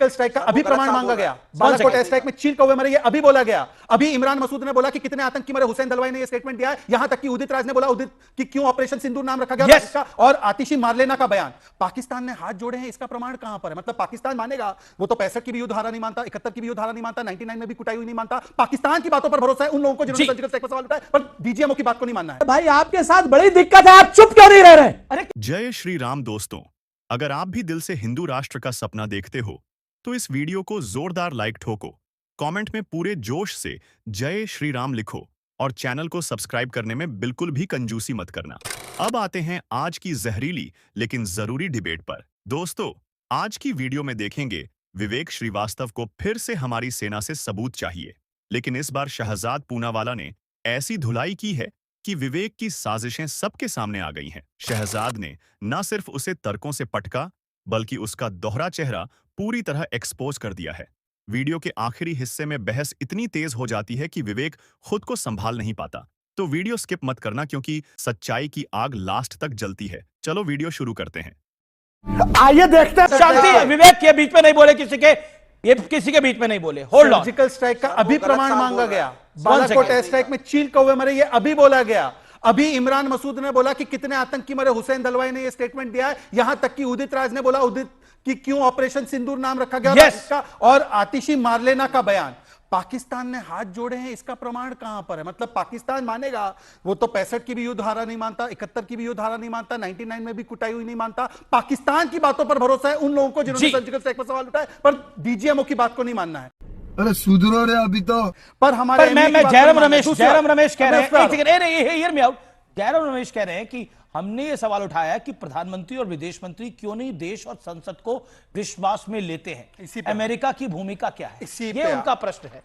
Surgical strike का अभी प्रमाण मांगा गया, बालाकोट एयर स्ट्राइक में चीन कौवे मरे, ये अभी बोला गया। अभी इमरान मसूद ने बोला कि कितने आतंकी मरे, हुसैन दलवाई ने ये स्टेटमेंट दिया है। यहां तक कि उदित राज ने बोला उदित कि क्यों ऑपरेशन सिंदूर नाम रखा गया इसका, और आतिशी मारलेना का बयान। पाकिस्तान ने हाथ जोड़े हैं, इसका प्रमाण कहां पर है? मतलब पाकिस्तान मानेगा, वो तो 65 की भी युद्ध धारा नहीं मानता, 71 की भी युद्ध धारा नहीं मानता, 99 में भी कुटाई हुई नहीं मानता। पाकिस्तान की बातों पर भरोसा है उन लोगों को जिन्होंने सर्जिकल स्ट्राइक पर सवाल उठाए, पर डीजीएमओ की बात को नहीं मानना है। भाई आपके साथ बड़ी दिक्कत है, आप चुप क्यों नहीं रह रहे? अरे जय श्री राम दोस्तों, अगर आप भी दिल से हिंदू राष्ट्र का सपना देखते हो तो इस वीडियो को जोरदार लाइक ठोको, कमेंट में पूरे जोश से जय श्री राम लिखो और चैनल को सब्सक्राइब करने में बिल्कुल भी कंजूसी मत करना। अब आते हैं आज की जहरीली लेकिन जरूरी डिबेट पर। दोस्तों, आज की वीडियो में देखेंगे विवेक श्रीवास्तव को फिर से हमारी सेना से सबूत चाहिए, लेकिन इस बार शहजाद पूनावाला ने ऐसी धुलाई की है कि विवेक की साजिशें सबके सामने आ गई हैं। शहजाद ने न सिर्फ उसे तर्कों से पटका, बल्कि उसका दोहरा चेहरा पूरी तरह एक्सपोज कर दिया है। वीडियो के आखिरी हिस्से में बहस इतनी तेज हो जाती है कि विवेक खुद को संभाल नहीं पाता। तो वीडियो स्किप मत करना, क्योंकि सच्चाई की आग लास्ट तक जलती है। चलो वीडियो शुरू करते हैं। आइए देखते हैं। शांति, विवेक के बीच में नहीं बोले, ये किसी के बीच में नहीं बोले। Hold on. सर्जिकल स्ट्राइक का अभी प्रमाण मांगा गया, बालाकोट एयर स्ट्राइक में चीन कौवे मरे, ये अभी बोला गया। अभी इमरान मसूद ने बोला कि कितने आतंकी मरे, हुसैन दलवाई ने ये स्टेटमेंट दिया है। यहां तक कि उदित राज ने बोला उदित कि क्यों ऑपरेशन सिंदूर नाम रखा गया इसका, और आतिशी मारलेना का बयान। पाकिस्तान ने हाथ जोड़े हैं, इसका प्रमाण कहां पर है? मतलब पाकिस्तान मानेगा, वो तो 65 की भी युद्ध धारा नहीं मानता, 71 की भी युद्ध धारा नहीं मानता, 99 में भी कुटाई हुई नहीं मानता। पाकिस्तान की बातों पर भरोसा है उन लोगों को जिन्होंने सर्जिकल स्ट्राइक पर सवाल उठाए, पर डीजीएमओ की बात को नहीं मानना है। अरे सुधरो रे अभी तो। पर हमारे मैं जयराम रमेश कह रहे हैं, जयराम रमेश कह रहे हैं कि हमने ये सवाल उठाया कि प्रधानमंत्री और विदेश मंत्री क्यों नहीं देश और संसद को विश्वास में लेते हैं। अमेरिका की भूमिका क्या है, ये उनका प्रश्न है।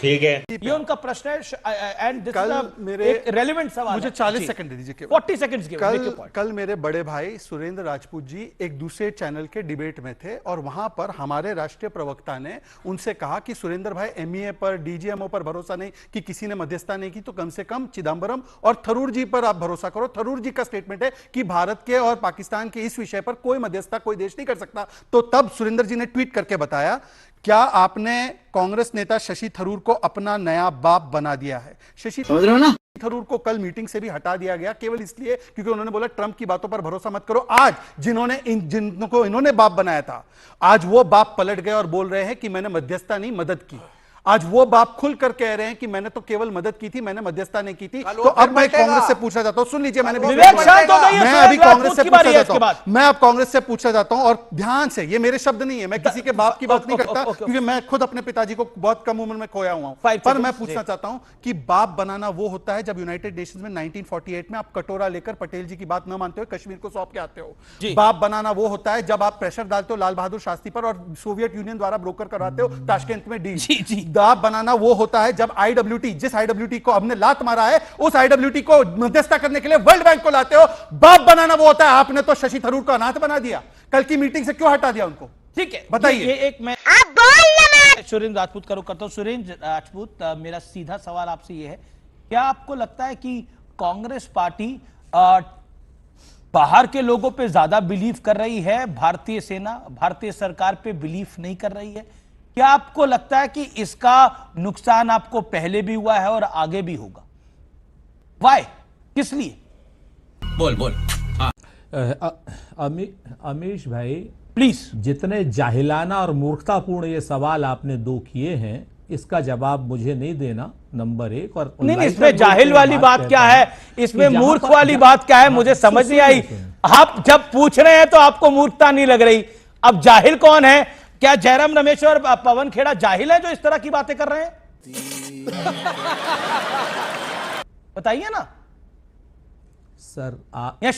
ठीक है, ये उनका प्रश्न है। एंड दिस इज रेलेवेंट सवाल। मुझे 40 सेकंड दे दीजिए, 40 सेकंड्स। कल मेरे बड़े भाई सुरेंद्र राजपूत जी एक दूसरे चैनल के डिबेट में थे, और वहां पर हमारे राष्ट्रीय प्रवक्ता ने उनसे कहा कि सुरेंद्र भाई, एमईए पर, डीजीएमओ पर भरोसा नहीं कि किसी ने मध्यस्थता नहीं की, तो कम से कम चिदंबरम और थरूर जी पर आप भरोसा करो। थरूर जी का स्टेटमेंट है कि भारत के और पाकिस्तान के इस विषय पर कोई मध्यस्थता कोई देश नहीं कर सकता। तो तब सुरेंद्र जी ने ट्वीट करके बताया, क्या आपने कांग्रेस नेता शशि थरूर को अपना नया बाप बना दिया है? शशि थरूर को कल मीटिंग से भी हटा दिया गया, केवल इसलिए क्योंकि उन्होंने बोला ट्रंप की बातों पर भरोसा मत करो। आज जिनको इन्होंने बाप बनाया था, आज वो बाप पलट गए और बोल रहे हैं कि मैंने मध्यस्थता नहीं, मदद की। आज वो बाप खुल कर कह रहे हैं कि मैंने तो केवल मदद की थी, मैंने मध्यस्थता नहीं की थी। तो अब मैं कांग्रेस से पूछना चाहता हूं, सुन लीजिए, मैंने मैं अभी कांग्रेस से पूछना चाहता हूं, मैं अब कांग्रेस से पूछना चाहता हूं, और ध्यान से, ये मेरे शब्द नहीं है, मैं किसी के बाप की बात नहीं करता, क्योंकि मैं खुद अपने पिताजी को बहुत कम उम्र में खोया हुआ हूं। पर मैं पूछना चाहता हूं कि बाप बनाना वो होता है जब यूनाइटेड नेशंस में 1948 में आप कटोरा लेकर पटेल जी की बात न मानते हो कश्मीर को सौंप के आते हो। बाप बनाना वो होता है जब आप प्रेशर डालते हो लाल बहादुर शास्त्री पर और सोवियत यूनियन द्वारा ब्रोकर करवाते हो ताशकंद में डील। बाप बनाना वो होता है जब आईडब्ल्यूटी, जिस आईडब्ल्यूटी को हमने लात मारा है, उस आईडब्ल्यूटी को मध्यस्थता करने के लिए वर्ल्ड बैंक को लाते हो। बाप बनाना वो होता है, आपने तो शशि थरूर को अनाथ बना दिया। कल की मीटिंग से क्यों हटा दिया उनको? ठीक है, बताइए। एक मैं आप बोल सुरेंद्र राजपूत करो करता हूं। सुरेंद्र राजपूत, मेरा सीधा सवाल आपसे ये है, क्या आपको लगता है कि कांग्रेस पार्टी बाहर के लोगों पे ज्यादा बिलीव कर रही है, भारतीय सेना, भारतीय सरकार पे बिलीव नहीं कर रही है? क्या आपको लगता है कि इसका नुकसान आपको पहले भी हुआ है और आगे भी होगा? वाई, किस लिए? बोल। अमीश भाई प्लीज, जितने जाहिलाना और मूर्खतापूर्ण ये सवाल आपने दो किए हैं, इसका जवाब मुझे नहीं देना, नंबर एक। और नहीं, इसमें जाहिल वाली बात क्या है, इसमें मूर्ख वाली बात क्या है, मुझे समझ नहीं आई। आप जब पूछ रहे हैं तो आपको मूर्खता नहीं लग रही, अब जाहिल कौन है? क्या जयराम रमेश और पवन खेड़ा जाहिल है जो इस तरह की बातें कर रहे हैं? बताइए ना सर। या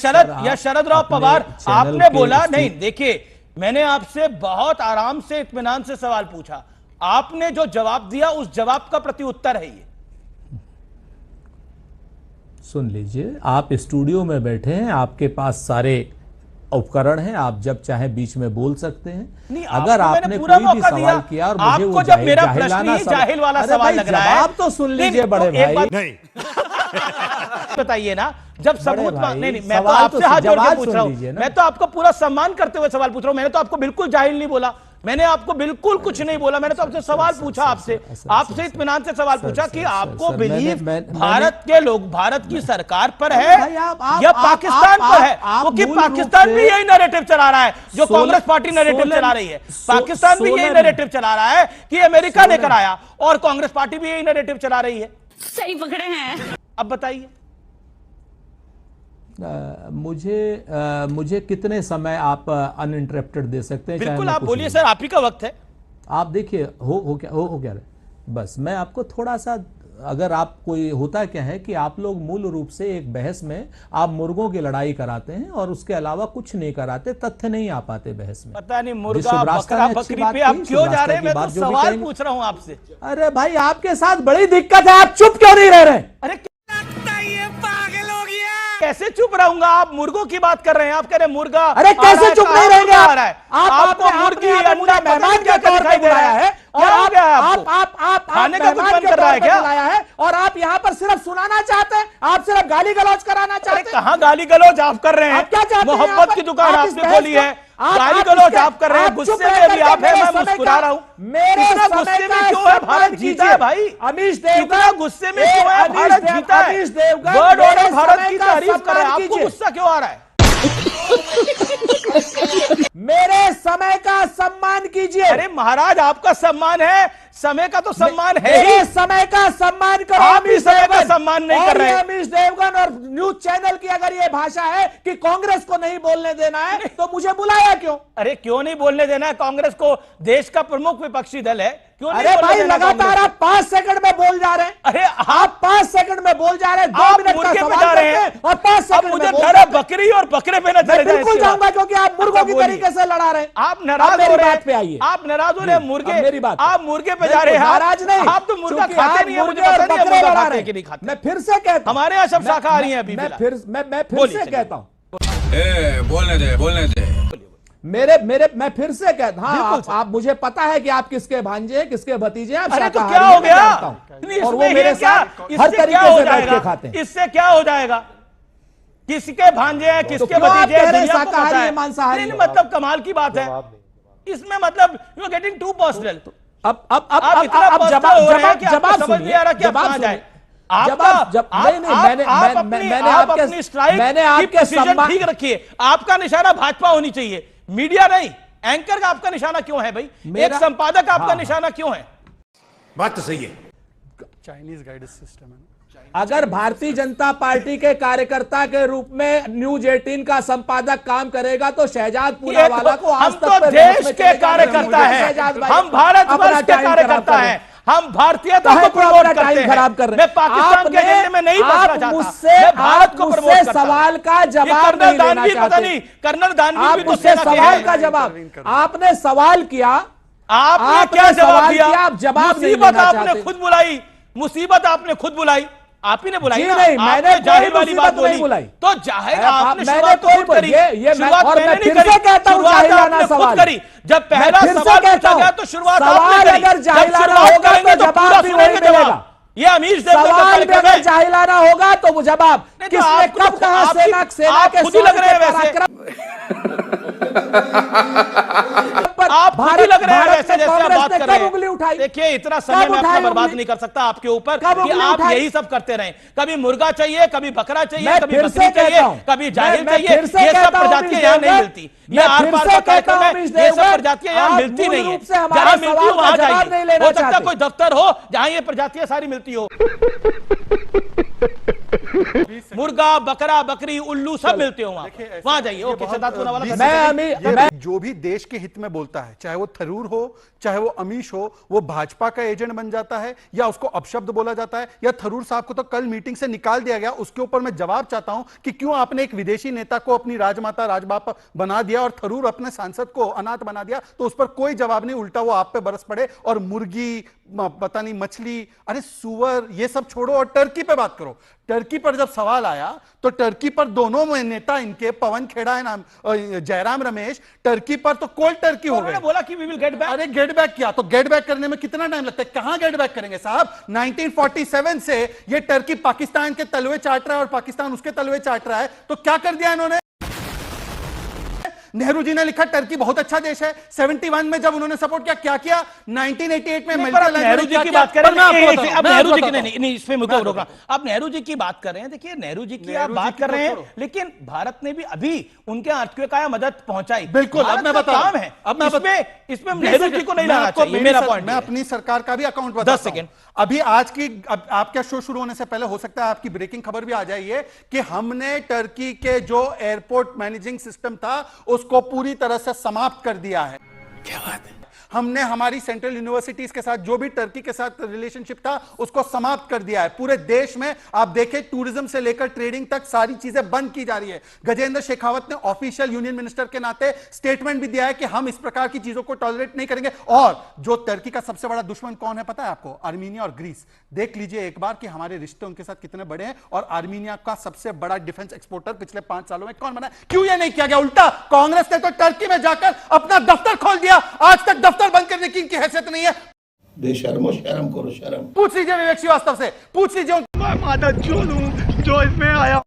शरद राव पवार, आपने बोला नहीं। देखिए, मैंने आपसे बहुत आराम से, इत्मीनान से सवाल पूछा, आपने जो जवाब दिया उस जवाब का प्रति उत्तर है ये। सुन लीजिए, आप स्टूडियो में बैठे हैं, आपके पास सारे उपकरण हैं, आप जब चाहे बीच में बोल सकते हैं। अगर आपने कोई भी सवाल किया और मुझे वो जाहिल वाला सवाल लग रहा है, आप तो सुन लीजिए बड़े भाई। नहीं बताइए ना, जब सबूत नहीं, मैं तो आपसे हाथ जोड़ के पूछ रहा हूं, मैं तो आपको पूरा सम्मान करते हुए सवाल पूछ रहा हूं, मैंने तो आपको बिल्कुल जाहिल नहीं बोला। मैंने आपको बिल्कुल कुछ नहीं बोला, मैंने तो आपसे सवाल पूछा, आपसे इत्मीनान से सवाल पूछा कि आपको बिलीव भारत के लोग भारत की सरकार पर है या पाकिस्तान पर है, क्योंकि पाकिस्तान भी यही नैरेटिव चला रहा है जो कांग्रेस पार्टी नैरेटिव चला रही है। पाकिस्तान भी यही नैरेटिव चला रहा है कि अमेरिका लेकर आया, और कांग्रेस पार्टी भी यही नैरेटिव चला रही है। सही पकड़े हैं। अब बताइए मुझे कितने समय आप अनइंटरप्टेड दे सकते हैं? बिल्कुल आप बोलिए सर, आप ही का वक्त है। आप देखिए हो क्या रहे, बस मैं आपको थोड़ा सा, अगर आप कोई होता क्या है कि आप लोग मूल रूप से एक बहस में आप मुर्गों की लड़ाई कराते हैं और उसके अलावा कुछ नहीं कराते, तथ्य नहीं आ पाते बहस में। पता नहीं मुर्गा बकरा बकरी पे आप क्यों जा रहे हैं, मैं तो सवाल पूछ रहा हूं आपसे। अरे भाई आपके साथ बड़ी दिक्कत है, आप चुप क्यों नहीं रह रहे? अरे कैसे चुप रहूंगा? आप मुर्गों की बात कर रहे हैं, आप कह रहे हैं मुर्गा। अरे कैसे चुप नहीं रहेंगे आपको मुर्गी अंडा मेहमान क्या दिखाई दे रहा है, और आप खाने का कुछ मन कर रहा है क्या? और आप यहाँ पर सिर्फ सुनाना चाहते हैं, आप सिर्फ गाली गलौज कराना चाहते हैं। कहाँ गाली गलौज आप कर रहे हैं? क्या चाहते हैं? मोहब्बत की दुकान आपने खोली है, गाली गलौज आप कर रहे हैं, गुस्से में भी आप है, मैं मुस्कुरा रहा हूँ। मेरे गुस्से में क्यों है? भारत जीता है भाई। अमीश देवगन इतना गुस्से में क्यों है? भारत जीता है। वर्ड ऑर्डर भारत की तारीफ कर रहे हैं, आपको गुस्सा क्यों आ रहा है? मेरे समय का सम्मान कीजिए। अरे महाराज आपका सम्मान है, समय का तो सम्मान है ही। समय का सम्मान करो। आप भी समय का सम्मान नहीं कर रहे हैं। अमीश देवगन और न्यूज चैनल की अगर ये भाषा है कि कांग्रेस को नहीं बोलने देना है, तो मुझे बुलाया क्यों? अरे क्यों नहीं बोलने देना है? कांग्रेस को देश का प्रमुख विपक्षी दल है, क्यों नहीं? अरे भाई लगातार आप 5 सेकंड में बोल जा रहे हैं। अरे आप 5 सेकंड में बोल जा रहे हैं, 2 मिनट का सवाल जा रहे हैं और 5 सेकंड मुझे डर है बकरी और बकरे पे न चले जाए। बिल्कुल जाऊंगा, क्योंकि आप मुर्गों की तरीके से लड़ा रहे हैं। आप नाराज हो रहे हैं, पे आइए। आप नाराज हो रहे हैं मुर्गे, मेरी बात, आप मुर्गे पे जा रहे हैं। नाराज नहीं, आप तो मुर्गा खाते नहीं है, मुझे पता नहीं है मुर्गा खाते हैं कि नहीं खाते। मैं फिर से कहता हूं, हमारे यहाँ सब शाकाहारी हैं अभी। मैं फिर से कहता हूं, बोलने दे मैं फिर से कहता हूं, हाँ आप मुझे पता है कि आप किसके भांजे हैं, किसके भतीजे हैं। अरे तो क्या हो गया? और वो मेरे साथ हर तरीके से बैठ के खाते हैं। इससे क्या हो जाएगा? किसके भांजे हैं, किसके भतीजे हैं, दुनिया को पता है। मांसाहारी मतलब कमाल की बात है इसमें, मतलब you are getting too personal. अब जवाब समझ नहीं आ रहा कि आप कहां जाए। मैंने आपके सम्मान ठीक रखिए। आपका निशाना भाजपा होनी चाहिए, मीडिया नहीं। एंकर का आपका निशाना क्यों है भाई? एक संपादक आपका निशाना क्यों है? बात तो सही है। चाइनीज गाइडेंस सिस्टम है। अगर भारतीय जनता पार्टी के कार्यकर्ता के रूप में न्यूज 18 का संपादक काम करेगा तो शहजाद पूनावाला को हम तो देश के कार्यकर्ता हैं, हम भारत वर्ष के कार्यकर्ता हैं, हम भारतीयता को प्रमोट करते हैं। खराब कर रहे हैं। मैं पाकिस्तान के एजेंडे में नहीं बसना चाहता, मुझसे मैं भारत को प्रमोट करता। सवाल का जवाब नहीं लेना चाहते। कर्नल दानवी भी तो मुझसे सवाल का जवाब, आपने सवाल किया, आपने क्या जवाब दिया? आप जवाब मुसीबत आपने खुद बुलाई, मुसीबत आपने खुद बुलाई, आप ही ने बुलाई ना। नहीं, मैंने जाहिर वाली बात बोली, तो जाहिर आपने शुरुआत खुद करी। शुरुआत मैंने नहीं करी, शुरुआत आपने खुद करी। जब पहला सवाल पूछा गया तो शुरुआत आपने करी। जब शुरुआत करेंगे तो पूरा सुनेंगे जवाब। ये अमीश सवाल में अगर जाहिलाना होगा तो जवाब किसने कब कहा? सेना के खुद ही लग रहे हैं वैसे, आप खुद ही लग रहे हैं वैसे जैसे आप बात कर रहे हैं। देखिए इतना समय मैं अपना बर्बाद नहीं कर सकता आपके ऊपर कि आप यही सब करते रहें। कभी मुर्गा चाहिए, कभी बकरा चाहिए, कभी बकरी चाहिए, कभी जाहिल चाहिए। ये सब प्रजातियां यहाँ नहीं मिलती। ये आर पार का कार्यक्रम है, ये सब प्रजातियां यहाँ मिलती नहीं है। जहां मिलती हो वहां जाइए। हो सकता है कोई दफ्तर हो जहां ये प्रजातियां सारी मिलती हो। मुर्गा, बकरा, बकरी, उल्लू सब मिलते हो वहां जाइए। ओके, सिद्धार्थ पूनावाला। जो भी देश के हित में बोलता है, चाहे वो थरूर हो, चाहे वो अमीश हो, वो भाजपा का एजेंट बन जाता है या उसको अपशब्द बोला जाता है। या थरूर साहब को तो कल मीटिंग से निकाल दिया गया। उसके ऊपर मैं जवाब चाहता हूं कि क्यों आपने एक विदेशी नेता को अपनी राजमाता राजबाप बना दिया और थरूर अपने सांसद को अनाथ बना दिया। तो उस पर कोई जवाब नहीं, उल्टा वो आप पे बरस पड़े। और मुर्गी, पता नहीं मछली, अरे सुअर, ये सब छोड़ो और टर्की पे बात करो। टर्की पर जब सवाल आया तो टर्की पर दोनों नेता इनके, पवन खेड़ा है नाम, जयराम रमेश, टर्की पर तो कोल्ड टर्की हो गए। बोला कि वी विल गेट बैक। अरे गेट बैक किया तो गेट बैक करने में कितना टाइम लगता है? कहां गेट बैक करेंगे साहब? 1947 से ये टर्की पाकिस्तान के तलवे चाट रहा है और पाकिस्तान उसके तलवे चाट रहा है। तो क्या कर दिया इन्होंने? नेहरू जी ने लिखा टर्की बहुत अच्छा देश है। 71 में जब उन्होंने सपोर्ट किया, क्या किया? 1988 में नेहरू जी की बात कर रहे हैं, अब नेहरू जी की नहीं, इसमें मुझे रोक रहा हूं। आप नेहरू जी की बात कर रहे हैं, देखिए नेहरू जी की आप बात कर रहे हैं, लेकिन भारत ने भी अभी उनके अर्थक्वेक मदद पहुंचाई। बिल्कुल, अब मैं बता काम है, अब इसमें नेहरू जी को नहीं लाना चाहिए, मेरा पॉइंट। मैं अपनी सरकार का भी अकाउंट बताता हूं। 10 सेकंड। अभी आज की आपका शो शुरू होने से पहले हो सकता है आपकी ब्रेकिंग खबर भी आ जाइए कि हमने टर्की के जो एयरपोर्ट मैनेजिंग सिस्टम था उसको पूरी तरह से समाप्त कर दिया है। क्या बात है? हमने हमारी सेंट्रल यूनिवर्सिटीज के साथ जो भी टर्की के साथ रिलेशनशिप था उसको समाप्त कर दिया है। पूरे देश में आप देखें, टूरिज्म से लेकर ट्रेडिंग तक सारी चीजें बंद की जा रही है। गजेंद्र शेखावत ने ऑफिशियल यूनियन मिनिस्टर के नाते स्टेटमेंट भी दिया है कि हम इस प्रकार की चीजों को टॉलरेट नहीं करेंगे। और जो टर्की का सबसे बड़ा दुश्मन कौन है पता है आपको? आर्मीनिया और ग्रीस। देख लीजिए एक बार कि हमारे रिश्ते उनके साथ कितने बड़े हैं। और आर्मीनिया का सबसे बड़ा डिफेंस एक्सपोर्टर पिछले 5 सालों में कौन बना? क्यों यह नहीं किया गया? उल्टा कांग्रेस ने तो टर्की में जाकर अपना दफ्तर खोल दिया। आज तक दफ्तर बंद करने की इनकी हैसियत नहीं है। बेशर्मो, शर्म करो, शर्म। पूछ लीजिए विवेक श्रीवास्तव से, पूछ लीजिए। मैं माता चोद हूं जो इसमें आया।